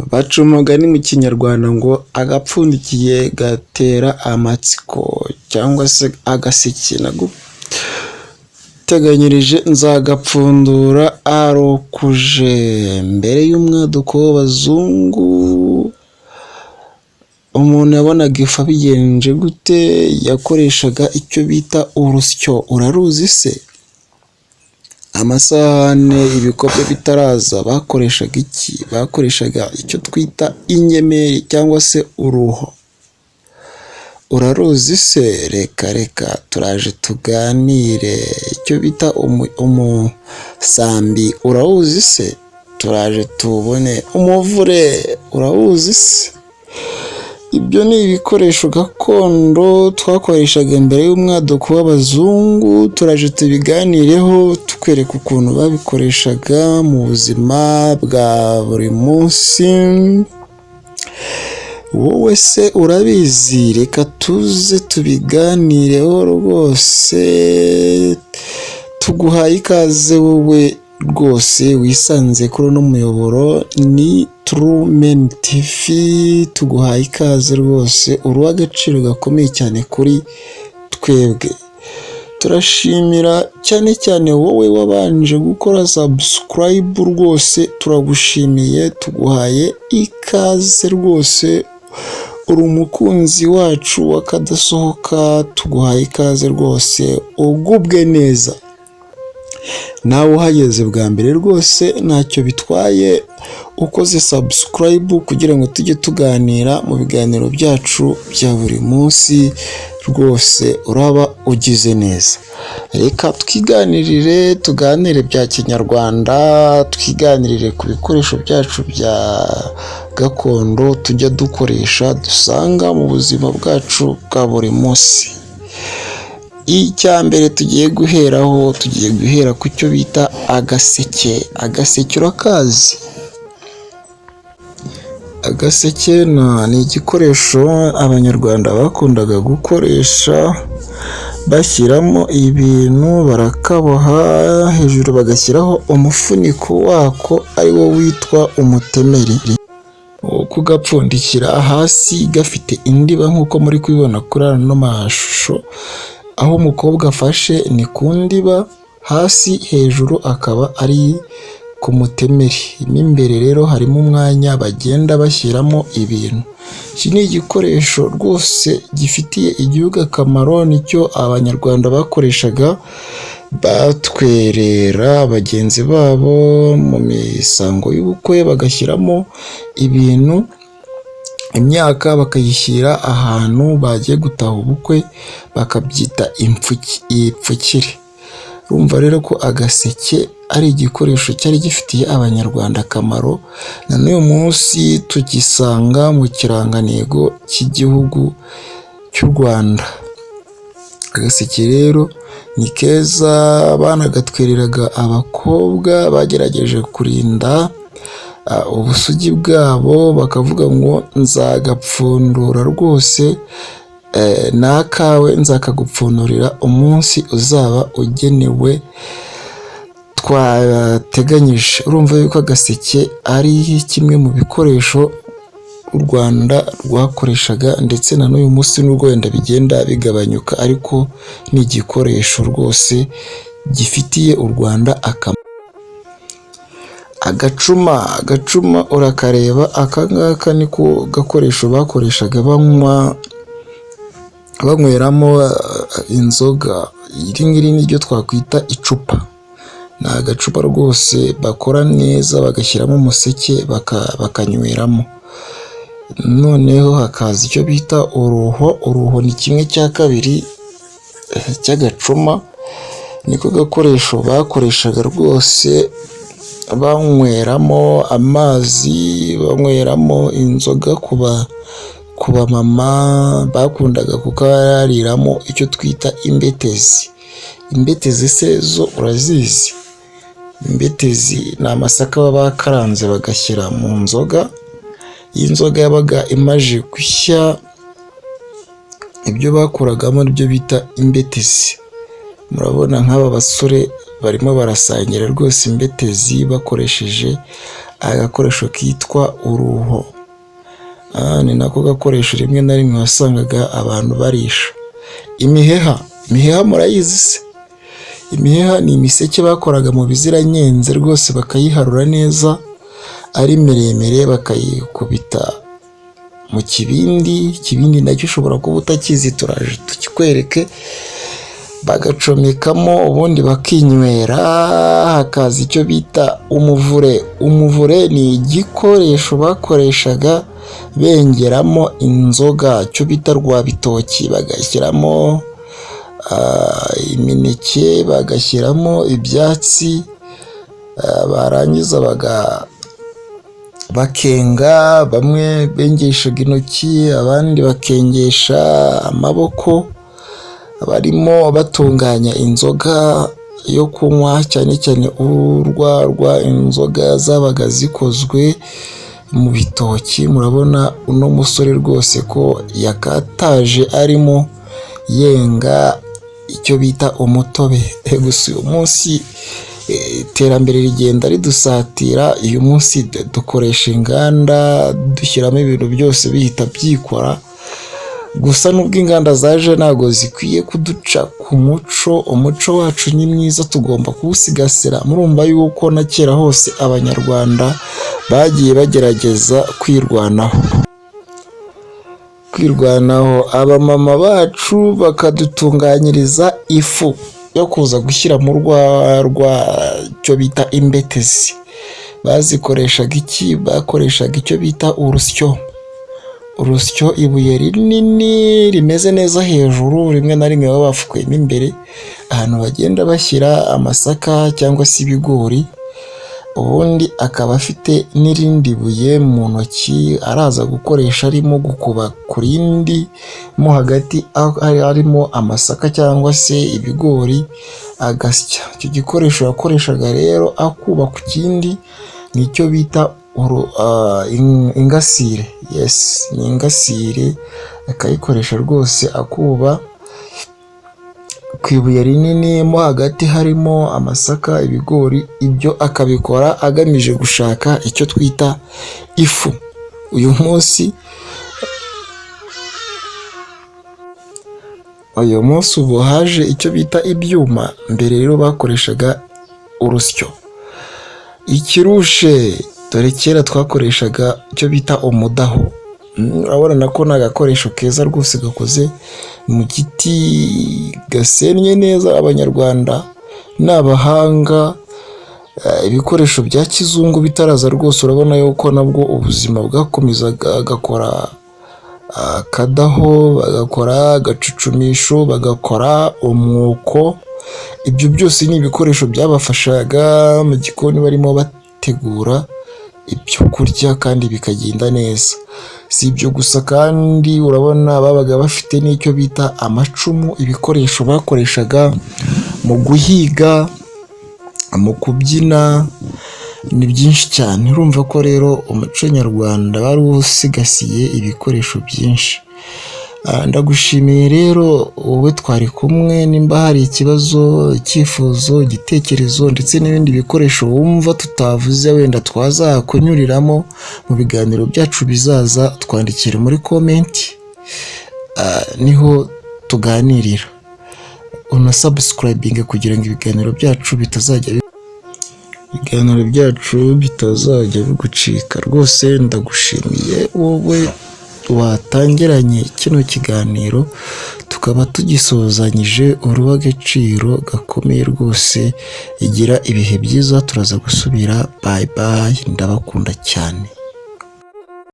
Baca umugani mu kinyarwanda ngo agapfundikiye gatera amatsiko, cyangwa se agaseke naguteganyirije nzagapfundura arokuje. Mbere y'umwaduko w'abazungu umuntu yabonaga ifu abigenje gute? Yakoreshaga icyo bita urusyo. Uraruzi se? Amasahane, ibikombe bitaraza bakoreshaga iki? Bakoreshaga icyo twita ingemeri cyangwa se uruho. Uraruzi se? Reka turaje tuganire. Icyo bita umusambi urawuzi se? Turaje tubone. Umuvure urawuzi se? Ibyo ni ibikoresho gakondo twakoreshaga mbere y'umwaduko w'abazungu. Turaje tubiganireho tukwereka ukuntu babikoreshaga mu buzima bwa buri munsi. Wowe se urabizi? Reka tuze tubiganireho rwose. Tuguhaye ikaze wowe rwose wisanze kuri uno muyoboro. Ni Trumen TV, tuguhaye ikaze rwose. Uri uw'agaciro gakomeye cyane kuri twebwe. Turashimira cyane cyane wowe wabanje gukora subscribe rwose, turagushimiye. Tuguhaye ikaze rwose, uri umukunzi wacu wakadasohoka. Tuguhaye ikaze rwose, ugubwe neza. Nawe uhageze bwa mbere rwose ntacyo bitwaye ukoze subscribe kugira ngo tujye tuganira mu biganiro byacu bya buri munsi. Rwose uraba ugize neza. Reka twiganirire, tuganire bya kinyarwanda, twiganirire ku bikoresho byacu bya gakondo tujya dukoresha, dusanga mu buzima bwacu bwa buri munsi. Icya mbere tugiye guhera ku cyo bita agaseke. Agaseke urakazi? Agaseke ni igikoresho abanyarwanda bakundaga gukoresha bashyiramo ibintu, barakaboha, hejuru bagashyiraho umufuniko wako ari wo witwa umutemeri. Kugapfundikira hasi gafite indiba nk'uko muri kubibona kuri ano mashusho. Aho umukobwa afashe ni ku ndiba, hasi hejuru akaba ari ku mutemeri. Imbere rero harimo umwanya bagenda bashyiramo ibintu. Iki ni igikoresho rwose gifitiye igihugu akamaro. Nicyo abanyarwanda bakoreshaga batwerera bagenzi babo mu misango y'ubukwe, bagashyiramo ibintu, imyaka bakayishyira ahantu bagiye gutaha ubukwe, bakabyita ipfukire. Urumva rero ko agaseke ari igikoresho cyari gifitiye abanyarwanda akamaro. Na n'uyu munsi tugisanga mu kirangantego cy'igihugu cy'u Rwanda. Agaseke rero ni keza, banagatwereraga abakobwa bagerageje kurinda ubusugi bwabo, bakavuga ngo nzagapfundura rwose, n'akawe nzakagupfundurira umunsi uzaba ugenewe twateganyije. Urumva yuko agaseke ari kimwe mu bikoresho u Rwanda rwakoreshaga, ndetse na n'uyu munsi nubwo wenda bigenda bigabanyuka, ariko ni igikoresho rwose gifitiye u Rwanda akamaro. Agacuma urakareba, aka ngaka niko gakoresho bakoreshaga banyweramo inzoga. Iri ngiri niryo twakwita icupa. Ni agacupa rwose bakora neza, bagashyiramo umuseke bakanyweramo. Noneho hakaza icyo bita uruho. Uruho ni 1/2 cy'agacuma. Niko gakoresho bakoreshaga rwose banyweramo amazi, banyweramo inzoga. Ku bamama bakundaga kukariramo icyo twita imbetezi. Imbetezi se zo urazizi? Imbetezi ni amasaka baba bakaranze bagashyira mu nzoga. Iyi nzoga yabaga imaze gushya, ibyo bakuragamo nibyo bita imbetezi. Murabona nk'aba basore barimo barasangira rwose imbetezi bakoresheje agakoresho kitwa uruho. Ni nako gakoresho rimwe na rimwe wasangaga abantu barisha. Imiheha murayizi se? Imiheha ni imiseke bakoraga mu biziranyenze rwose, bakayiharura neza ari miremire, bakayikubita mu kibindi nacyo ushobora kuba utakizi, turaje tukikwereke, bagacomekamo ubundi bakinywera, hakaza icyo bita umuvure. Umuvure ni igikoresho bakoreshaga bengeramo inzoga, cyo bita rwabitoki, bagashyiramo imineke, bagashyiramo ibyatsi, barangiza bakenga, bamwe bengeshaga intoki, abandi bakengesha amaboko, barimo batunganya inzoga yo kunywa, cyane cyane urwagwa. Inzoga zabaga zikozwe mu bitoki. Murabona uno musore rwose ko yakataje arimo yenga icyo bita umutobe. Gusa uyu munsi iterambere rigenda ridusatira, uyu munsi dukoresha inganda, dushyiramo ibintu byose bihita byikora. Gusa nubwo inganda zaje ntago zikwiye kuduca ku muco. Umuco wacu ni mwiza, tugomba kuwusigasira. Murumva yuko na kera hose abanyarwanda bagiye bagerageza kwirwanaho. Abamama bacu bakadutunganyiriza ifu yo kuza gushyira mu cyo bita imbetezi. Bazikoreshaga iki? Bakoreshaga icyo bita urusyo, ibuye rinini rimeze neza hejuru, rimwe na rimwe baba bafukuyemo imbere, ahantu bagenda bashyira amasaka cyangwa se ibigori. Ubundi akaba afite n'irindi buye mu ntoki araza gukoresha arimo gukuba ku rindi mo hagati, harimo amasaka cyangwa se ibigori, agasya. Icyo gikoresho yakoreshaga rero akuba ku kindi nicyo bita ingasire. Yes, ni ingasire. Akayikoresha rwose akuba ku ibuye rinini, mo hagati harimo amasaka, ibigori. Ibyo akabikora agamije gushaka icyo twita ifu. Uyu munsi ubu haje icyo bita ibyuma. Mbere rero bakoreshaga urusyo. Ikirushe, dore kera twakoreshaga icyo bita umudaho. Urabona ko ni agakoresho keza rwose, gakoze mu giti, gasennye neza. Abanyarwanda ni abahanga. Ibikoresho bya kizungu bitaraza rwose, urabona yuko nabwo ubuzima bwakomezaga. Gakora akadaho, bagakora agacucumisho, bagakora umwuko. Ibyo byose ni ibikoresho byabafashaga mu gikoni barimo bategura ibyo kurya, kandi bikagenda neza. Si ibyo gusa kandi urabona babaga bafite n'icyo bita amacumu, ibikoresho bakoreshaga mu guhiga, mu kubyina. Ni byinshi cyane. Urumva ko rero umuco nyarwanda bari usigasiye ibikoresho byinshi. Ndagushimiye rero wowe twari kumwe. Nimba hari ikibazo, icyifuzo, igitekerezo ndetse n'ibindi bikoresho wumva tutavuze, wenda twazakunyuriramo mu biganiro byacu bizaza, twandikire muri komenti, niho tuganirira. Unasubscribing kugira ngo ibiganiro byacu bitazajya bigucika. Rwose ndagushimiye wowe watangiranye kino kiganiro, tukaba tugisozanyije urw'agaciro gakomeye rwose. Igira ibihe byiza, turaza gusubira. Bye bye, ndabakunda cyane.